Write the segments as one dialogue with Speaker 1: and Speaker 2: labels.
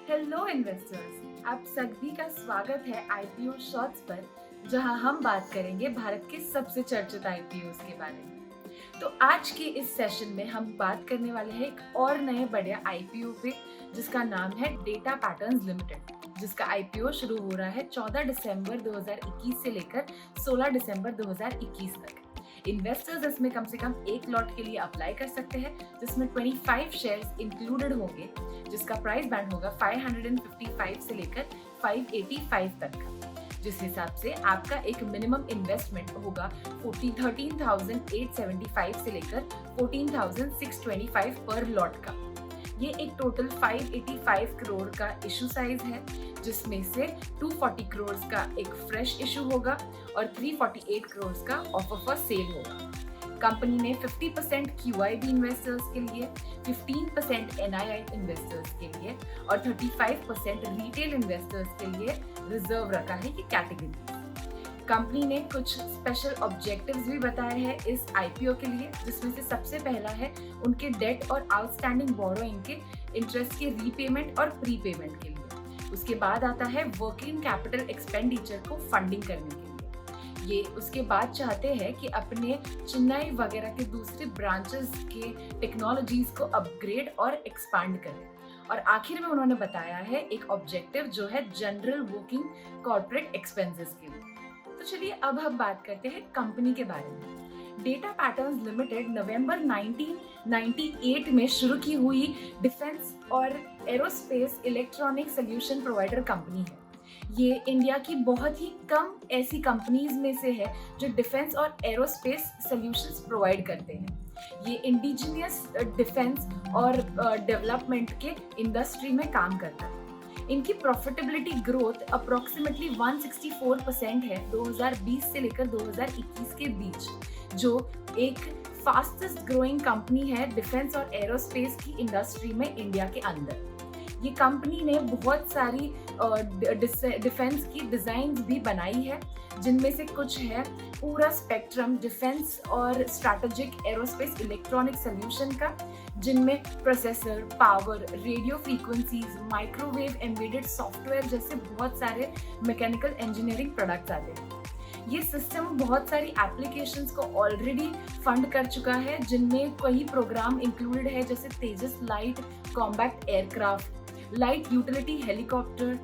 Speaker 1: Hello investors, आप सभी का स्वागत है आईपीओ शॉर्ट्स पर, जहां हम बात करेंगे भारत के सबसे चर्चित आईपीओस के बारे में। तो आज के इस सेशन में हम बात करने वाले हैं एक और नए बड़े आईपीओ पे, जिसका नाम है डेटा पैटर्न्स लिमिटेड, जिसका आईपीओ शुरू हो रहा है 14 दिसंबर 2021 से लेकर 16 दिसंबर 2021 तक। इन्वेस्टर्स इसमें कम से कम एक लॉट के लिए अप्लाई कर सकते हैं, जिसमें 25 शेयर्स इंक्लूडेड होंगे, जिसका प्राइस बैंड होगा 555 से लेकर 585 तक का, जिस हिसाब से आपका एक मिनिमम इन्वेस्टमेंट होगा 13,875 से लेकर 14,625 पर लॉट का। ये एक टोटल 585 करोड़ का इशू साइज है, जिसमें से 240 करोड़ का एक फ्रेश इशू होगा और 348 करोड़ का ऑफर फॉर सेल होगा। कंपनी ने 50% QIB इन्वेस्टर्स के लिए, 15% NII इन्वेस्टर्स के लिए और 35% रिटेल इन्वेस्टर्स के लिए रिजर्व रखा है ये कैटेगरी। कंपनी ने कुछ स्पेशल ऑब्जेक्टिव्स भी बताए हैं इस आईपीओ के लिए, जिसमें से सबसे पहला है उनके डेट और आउटस्टैंडिंग बोरोइंग के इंटरेस्ट के रीपेमेंट और प्रीपेमेंट के लिए। उसके बाद आता है वर्किंग कैपिटल एक्सपेंडिचर को फंडिंग करने के लिए। ये उसके बाद चाहते हैं कि अपने चेन्नई वगैरह के दूसरे ब्रांचेस के टेक्नोलॉजीज को अपग्रेड और एक्सपांड करें। और आखिर में उन्होंने बताया है एक ऑब्जेक्टिव जो है जनरल वर्किंग कॉर्पोरेट एक्सपेंसेस के लिए। तो चलिए अब हम बात करते हैं कंपनी के बारे में। डेटा पैटर्न्स लिमिटेड नवंबर 1998 में शुरू की हुई डिफेंस और aerospace electronic solution provider company है। ये इंडिया की बहुत ही कम ऐसी कंपनीज में से है जो डिफेंस और एरोस्पेस सॉल्यूशंस प्रोवाइड करते हैं। ये इंडिजिनियस डिफेंस और डेवलपमेंट के इंडस्ट्री में काम करता है। इनकी प्रॉफिटेबिलिटी ग्रोथ अप्रोक्सीमेटली 164% है 2020 से लेकर 2021 के बीच, जो एक फास्टेस्ट ग्रोइंग कंपनी है डिफेंस और एरोस्पेस की इंडस्ट्री में इंडिया के अंदर। ये कंपनी ने बहुत सारी डिफेंस की डिजाइन्स भी बनाई है, जिनमें से कुछ है पूरा स्पेक्ट्रम डिफेंस और स्ट्रैटेजिक एरोस्पेस इलेक्ट्रॉनिक सोल्यूशन का, जिनमें processor, power, radio frequencies, microwave embedded software जैसे बहुत सारे मैकेनिकल इंजीनियरिंग प्रोडक्ट्स आते हैं। ये सिस्टम बहुत सारी एप्लीकेशंस को ऑलरेडी फंड कर चुका है, जिनमें कई प्रोग्राम इंक्लूडेड है, जैसे Tejas light combat aircraft, light utility helicopter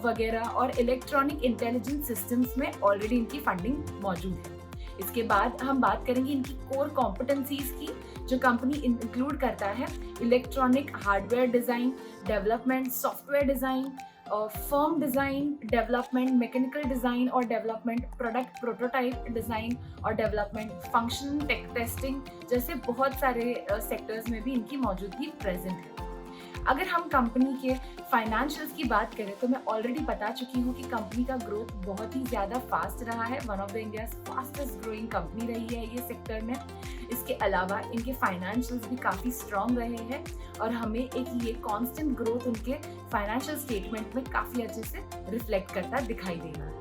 Speaker 1: वगैरह, और इलेक्ट्रॉनिक इंटेलिजेंस सिस्टम्स में ऑलरेडी इनकी फंडिंग मौजूद है। इसके बाद हम बात करेंगे इनकी कोर कॉम्पिटेंसीज की, जो कंपनी इंक्लूड करता है electronic hardware design, development, software design, firm design development, mechanical design और डेवलपमेंट, प्रोडक्ट प्रोटोटाइप डिजाइन और डेवलपमेंट, फंक्शन टेस्टिंग जैसे बहुत सारे सेक्टर्स में भी इनकी मौजूदगी प्रेजेंट है। अगर हम कंपनी के फाइनेंशियल्स की बात करें तो मैं ऑलरेडी बता चुकी हूँ कि कंपनी का ग्रोथ बहुत ही ज़्यादा फास्ट रहा है, one of the India's fastest growing company रही है ये सेक्टर में। इसके अलावा इनके फाइनेंशियल्स भी काफ़ी स्ट्रॉन्ग रहे हैं और हमें एक ये कांस्टेंट ग्रोथ उनके फाइनेंशियल स्टेटमेंट में काफ़ी अच्छे से रिफ्लेक्ट करता दिखाई दे रहा है।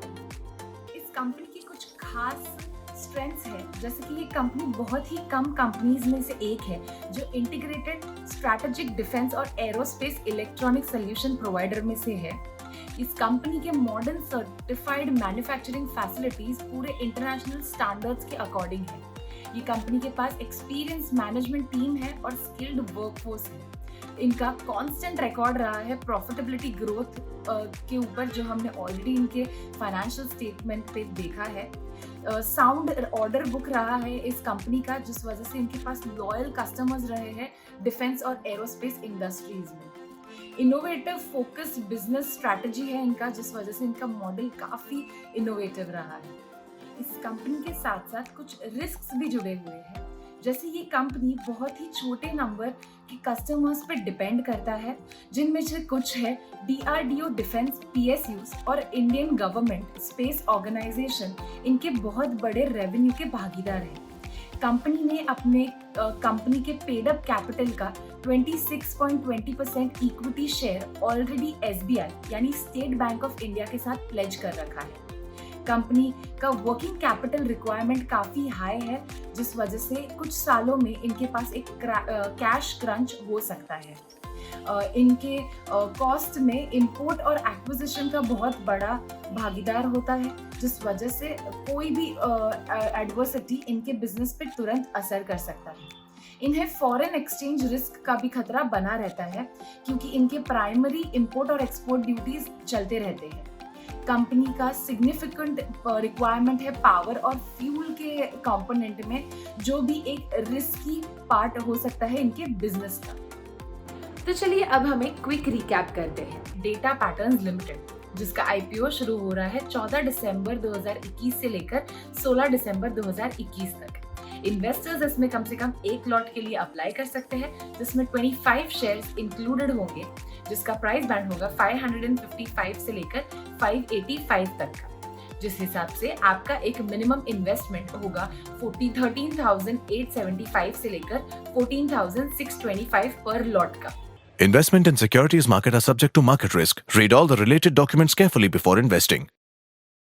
Speaker 1: इस कंपनी की कुछ खास स्ट्रेंथ्स है, जैसे कि ये कंपनी बहुत ही कम कंपनीज में से एक है जो इंटीग्रेटेड स्ट्रैटेजिक डिफेंस और एरोस्पेस इलेक्ट्रॉनिक सोल्यूशन प्रोवाइडर में से है। इस कंपनी के मॉडर्न सर्टिफाइड मैन्युफैक्चरिंग फैसिलिटीज पूरे इंटरनेशनल स्टैंडर्ड्स के अकॉर्डिंग है। ये कंपनी के पास एक्सपीरियंस मैनेजमेंट टीम है और स्किल्ड वर्कफोर्स है। इनका कांस्टेंट रिकॉर्ड रहा है प्रॉफिटेबिलिटी ग्रोथ के ऊपर, जो हमने ऑलरेडी इनके फाइनेंशियल स्टेटमेंट पे देखा है। साउंड ऑर्डर बुक रहा है इस कंपनी का, जिस वजह से इनके पास लॉयल कस्टमर्स रहे हैं डिफेंस और एरोस्पेस इंडस्ट्रीज में। इनोवेटिव फोकस बिजनेस स्ट्रैटेजी है इनका, जिस वजह से इनका मॉडल काफ़ी इनोवेटिव रहा है। इस कंपनी के साथ साथ कुछ रिस्क्स भी जुड़े हुए हैं, जैसे ये कंपनी बहुत ही छोटे नंबर के कस्टमर्स पे डिपेंड करता है, जिनमें से कुछ है DRDO डिफेंस PSUs और इंडियन गवर्नमेंट स्पेस ऑर्गेनाइजेशन, इनके बहुत बड़े रेवेन्यू के भागीदार हैं। कंपनी ने अपने कंपनी के पेड अप कैपिटल का 26.20% इक्विटी शेयर ऑलरेडी SBI यानी स्टेट बैंक ऑफ इंडिया के साथ प्लेज कर रखा है। कंपनी का वर्किंग कैपिटल रिक्वायरमेंट काफ़ी हाई है, जिस वजह से कुछ सालों में इनके पास एक कैश क्रंच हो सकता है। इनके कॉस्ट में इंपोर्ट और एक्विजिशन का बहुत बड़ा भागीदार होता है, जिस वजह से कोई भी एडवर्सिटी इनके बिजनेस पे तुरंत असर कर सकता है। इन्हें फॉरेन एक्सचेंज रिस्क का भी खतरा बना रहता है, क्योंकि इनके प्राइमरी इंपोर्ट और एक्सपोर्ट ड्यूटीज चलते रहते हैं। कंपनी का सिग्निफिकेंट रिक्वायरमेंट है पावर और फ्यूल के कंपोनेंट में, जो भी एक रिस्की पार्ट हो सकता है इनके बिजनेस का। तो चलिए अब हम एक क्विक रिकैप करते हैं। डेटा पैटर्न्स लिमिटेड, जिसका आईपीओ शुरू हो रहा है 14 दिसंबर 2021 से लेकर 16 दिसंबर 2021 तक। इन्वेस्टर्स इसमें कम से कम एक लॉट के लिए अप्लाई कर सकते हैं, जिसमें 25 शेयर्स इंक्लूडेड होंगे, जिसका प्राइस बैंड होगा 555 से लेकर 585 तक का, जिस हिसाब से आपका एक मिनिमम इन्वेस्टमेंट होगा 13,875 से लेकर 14,625 पर लॉट का।
Speaker 2: Investment in securities market are subject to market risk. Read all the related documents carefully before investing.